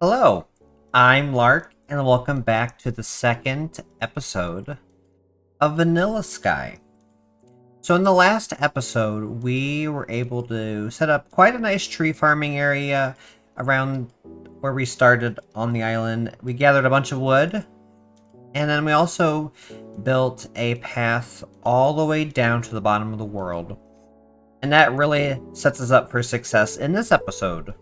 Hello, I'm Lark, and welcome back to the second episode of Vanilla Sky. So in the last episode, we were able to set up quite a nice tree farming area around where we started on the island. We gathered a bunch of wood, and then we also built a path all the way down to the bottom of the world. And that really sets us up for success in this episode.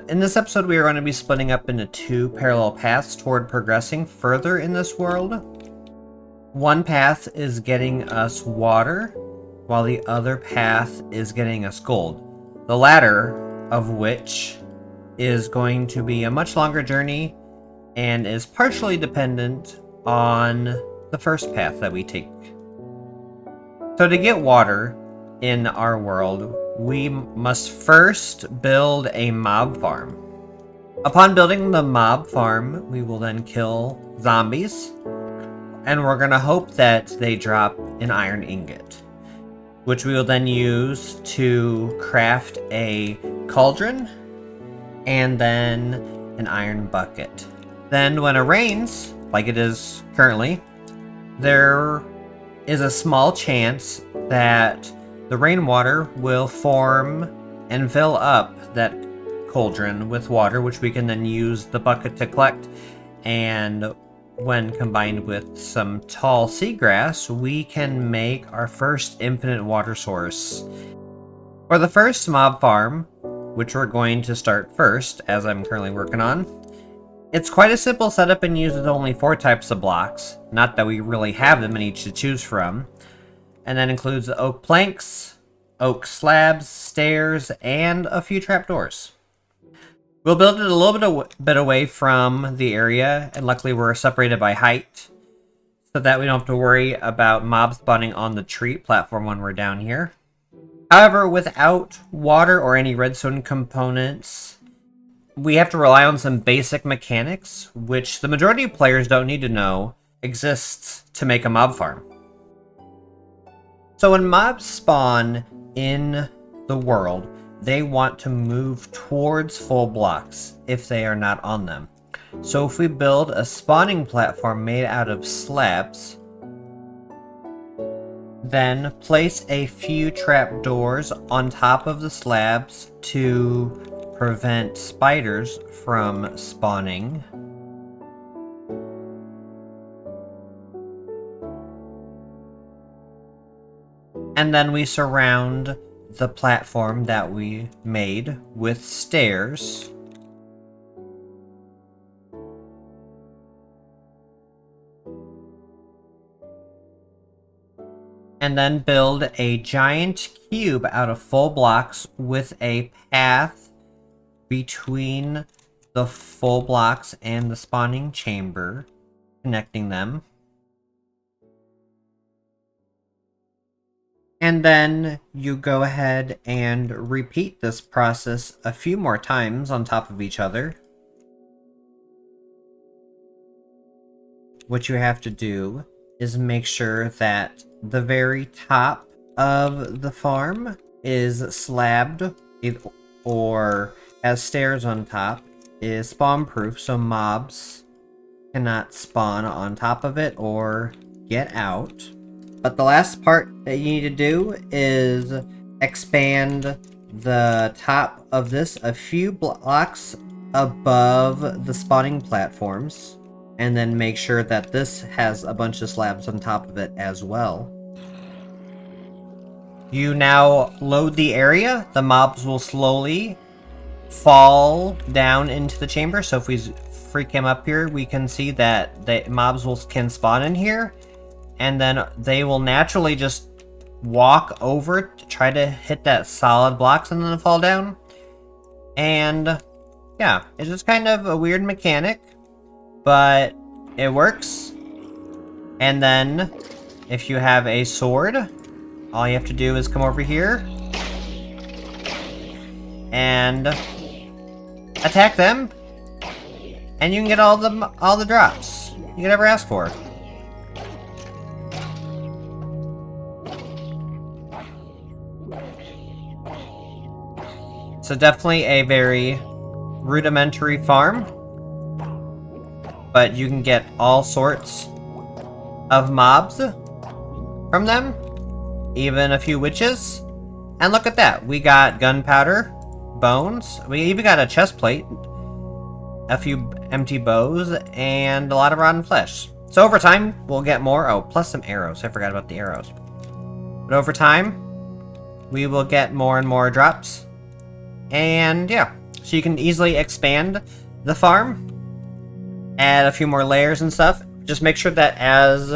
In this episode, we are going to be splitting up into two parallel paths toward progressing further in this world. One path is getting us water, while the other path is getting us gold. The latter of which is going to be a much longer journey and is partially dependent on the first path that we take. So to get water in our world, we must first build a mob farm. Upon building the mob farm, we will then kill zombies, and we're going to hope that they drop an iron ingot, which we will then use to craft a cauldron and then an iron bucket. Then when it rains, like it is currently, there is a small chance that the rainwater will form and fill up that cauldron with water, which we can then use the bucket to collect. And when combined with some tall seagrass, we can make our first infinite water source. For the first mob farm, which we're going to start first, as I'm currently working on, it's quite a simple setup and uses only 4 types of blocks. Not that we really have that many to choose from. And that includes the oak planks, oak slabs, stairs, and a few trapdoors. We'll build it a little bit away from the area, and luckily we're separated by height, so that we don't have to worry about mobs spawning on the tree platform when we're down here. However, without water or any redstone components, we have to rely on some basic mechanics, which the majority of players don't need to know exists to make a mob farm. So when mobs spawn in the world, they want to move towards full blocks if they are not on them. So if we build a spawning platform made out of slabs, then place a few trapdoors on top of the slabs to prevent spiders from spawning. And then we surround the platform that we made with stairs. And then build a giant cube out of full blocks with a path between the full blocks and the spawning chamber, connecting them. And then you go ahead and repeat this process a few more times on top of each other. What you have to do is make sure that the very top of the farm is slabbed or has stairs on top, is spawn proof so mobs cannot spawn on top of it or get out. But the last part that you need to do is expand the top of this a few blocks above the spawning platforms, and then make sure that this has a bunch of slabs on top of it as well. You now load the area. The mobs will slowly fall down into the chamber. So if we freak him up here, we can see that the mobs can spawn in here. And then they will naturally just walk over to try to hit that solid blocks and then fall down. And yeah, it's just kind of a weird mechanic, but it works. And then if you have a sword, all you have to do is come over here and attack them, and you can get all the drops you could ever ask for. So definitely a very rudimentary farm, but you can get all sorts of mobs from them, even a few witches. And look at that, we got gunpowder, bones, we even got a chest plate, a few empty bows, and a lot of rotten flesh. So over time, we'll get more. Oh, plus some arrows. I forgot about the arrows. But over time, we will get more and more drops. And yeah, so you can easily expand the farm, add a few more layers and stuff. Just make sure that as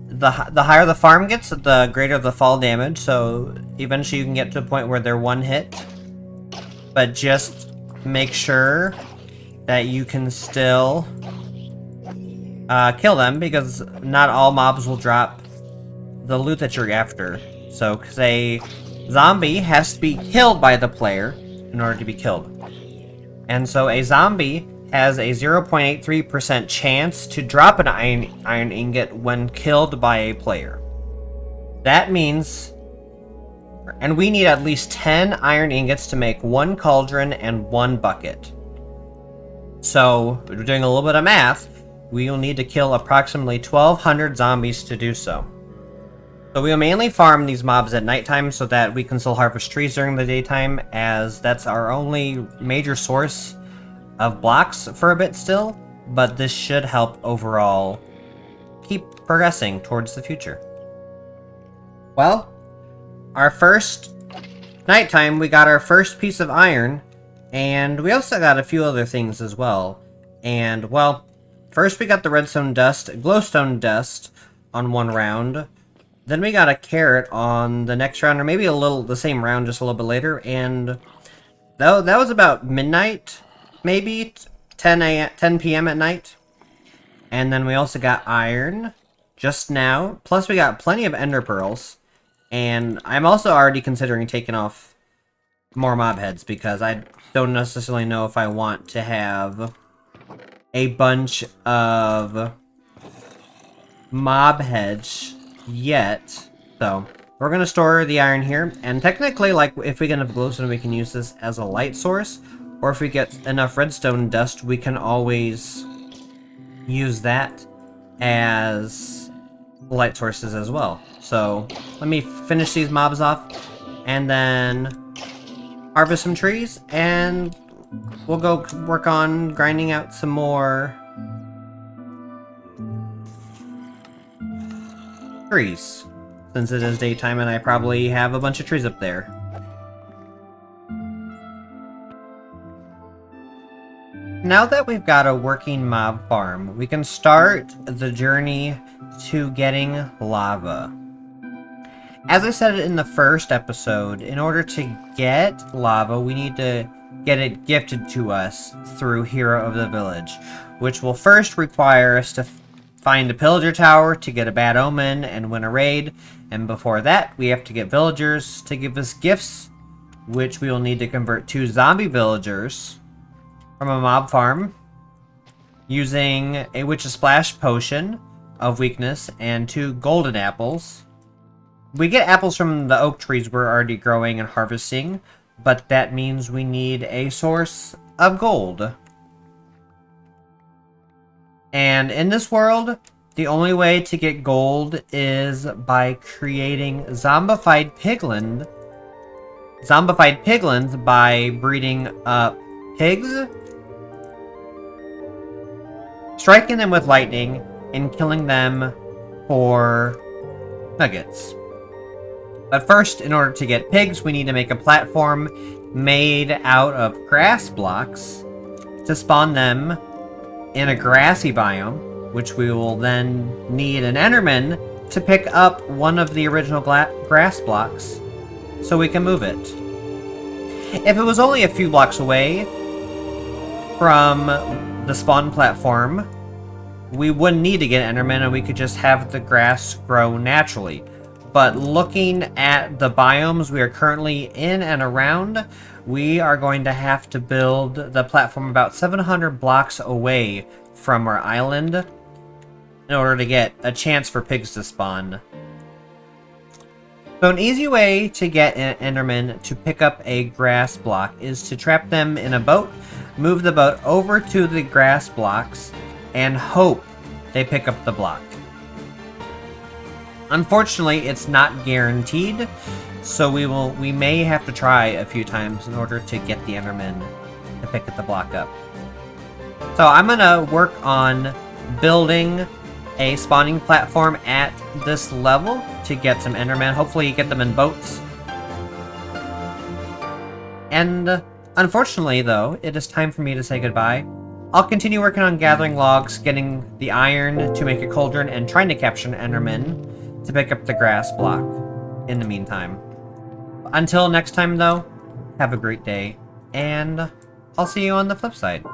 the higher the farm gets, the greater the fall damage. So eventually you can get to a point where they're one hit. But just make sure that you can still kill them, because not all mobs will drop the loot that you're after. So, because a zombie has to be killed by the player in order to be killed. And so a zombie has a 0.83% chance to drop an iron ingot when killed by a player. That means... And we need at least 10 iron ingots to make 1 cauldron and 1 bucket. So, we're doing a little bit of math. We will need to kill approximately 1,200 zombies to do so. So we will mainly farm these mobs at nighttime so that we can still harvest trees during the daytime, as that's our only major source of blocks for a bit still, but this should help overall keep progressing towards the future. Well, our first nighttime, we got our first piece of iron, and we also got a few other things as well. And, well, first we got the redstone dust, glowstone dust on one round. Then we got a carrot on the next round, or maybe the same round, just a little bit later. And that was about midnight, maybe 10 p.m. at night. And then we also got iron just now. Plus we got plenty of ender pearls. And I'm also already considering taking off more mob heads, because I don't necessarily know if I want to have a bunch of mob heads yet. So we're gonna store the iron here, and technically, like, if we get enough glowstone, we can use this as a light source, or if we get enough redstone dust, we can always use that as light sources as well. So let me finish these mobs off and then harvest some trees, and we'll go work on grinding out some more trees, since it is daytime and I probably have a bunch of trees up there. Now that we've got a working mob farm, we can start the journey to getting lava. As I said in the first episode, in order to get lava, we need to get it gifted to us through Hero of the Village, which will first require us to find a pillager tower to get a bad omen and win a raid, and before that we have to get villagers to give us gifts, which we will need to convert 2 zombie villagers from a mob farm using a Witch's Splash potion of weakness and 2 golden apples. We get apples from the oak trees we're already growing and harvesting, but that means we need a source of gold. And in this world, the only way to get gold is by creating zombified piglins by breeding up pigs, striking them with lightning, and killing them for nuggets. But first, in order to get pigs, we need to make a platform made out of grass blocks to spawn them in a grassy biome, which we will then need an enderman to pick up one of the original grass blocks so we can move it. If it was only a few blocks away from the spawn platform, we wouldn't need to get an enderman and we could just have the grass grow naturally. But looking at the biomes we are currently in and around, we are going to have to build the platform about 700 blocks away from our island in order to get a chance for pigs to spawn. So an easy way to get an enderman to pick up a grass block is to trap them in a boat, move the boat over to the grass blocks, and hope they pick up the block. Unfortunately, it's not guaranteed, so we may have to try a few times in order to get the Endermen to pick the block up. So I'm gonna work on building a spawning platform at this level to get some Endermen. Hopefully get them in boats. And unfortunately, though, it is time for me to say goodbye. I'll continue working on gathering logs, getting the iron to make a cauldron, and trying to capture an Enderman to pick up the grass block in the meantime. Until next time, though, have a great day, and I'll see you on the flip side.